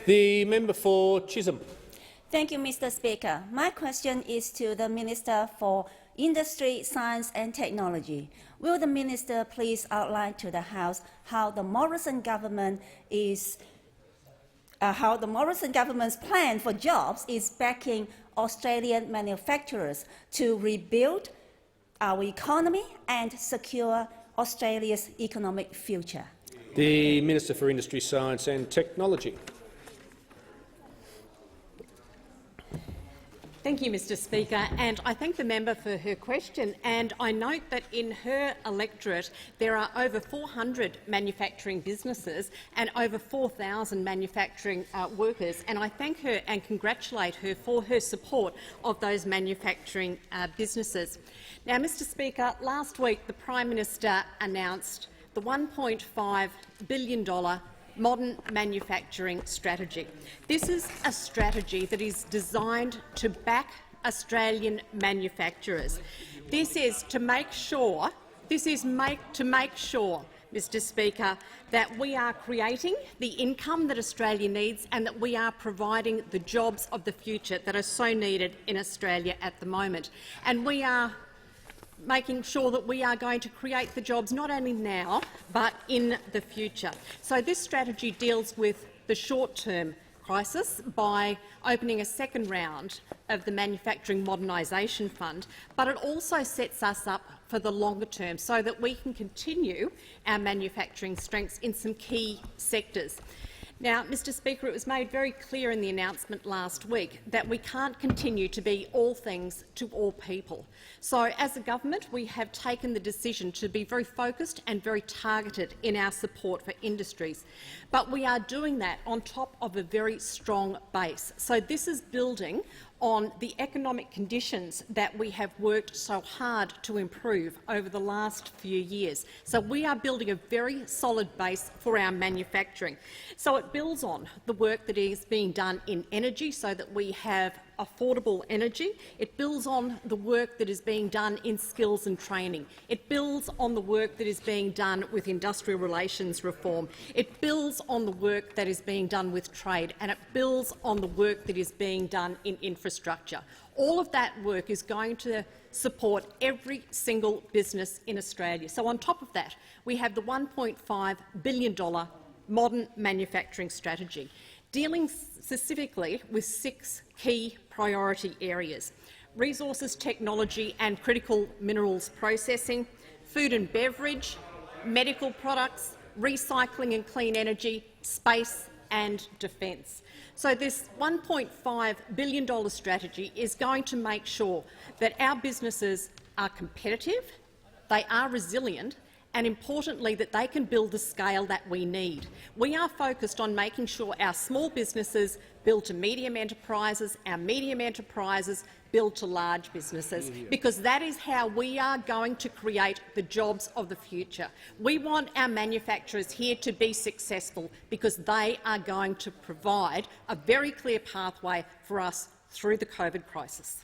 The member for Chisholm. Thank you, Mr. Speaker. My question is to the Minister for Industry, Science and Technology. Will the Minister please outline to the House how the Morrison Government's plan for jobs is backing Australian manufacturers to rebuild our economy and secure Australia's economic future? The Minister for Industry, Science and Technology. Thank you, Mr. Speaker, and I thank the member for her question. And I note that in her electorate there are over 400 manufacturing businesses and over 4,000 manufacturing workers, and I thank her and congratulate her for her support of those manufacturing businesses. Now, Mr. Speaker, last week the Prime Minister announced the $1.5 billion modern manufacturing strategy. This is a strategy that is designed to back Australian manufacturers. This is to make sure, Mr. Speaker, that we are creating the income that Australia needs and that we are providing the jobs of the future that are so needed in Australia at the moment. And we are making sure that we are going to create the jobs not only now but in the future. So this strategy deals with the short-term crisis by opening a second round of the Manufacturing Modernisation Fund, but it also sets us up for the longer term so that we can continue our manufacturing strengths in some key sectors. Now, Mr. Speaker, it was made very clear in the announcement last week that we can't continue to be all things to all people. So, as a government, we have taken the decision to be very focused and very targeted in our support for industries. But we are doing that on top of a very strong base. So this is building on the economic conditions that we have worked so hard to improve over the last few years. So we are building a very solid base for our manufacturing. So it builds on the work that is being done in energy so that we have affordable energy. It builds on the work that is being done in skills and training. It builds on the work that is being done with industrial relations reform. It builds on the work that is being done with trade, and it builds on the work that is being done in infrastructure. All of that work is going to support every single business in Australia. So on top of that, we have the $1.5 billion modern manufacturing strategy, dealing specifically with 6 key priority areas: resources, technology and critical minerals processing, food and beverage, medical products, recycling and clean energy, space and defence. So this $1.5 billion strategy is going to make sure that our businesses are competitive, they are resilient, and importantly that they can build the scale that we need. We are focused on making sure our small businesses build to medium enterprises, our medium enterprises build to large businesses, because that is how we are going to create the jobs of the future. We want our manufacturers here to be successful because they are going to provide a very clear pathway for us through the COVID crisis.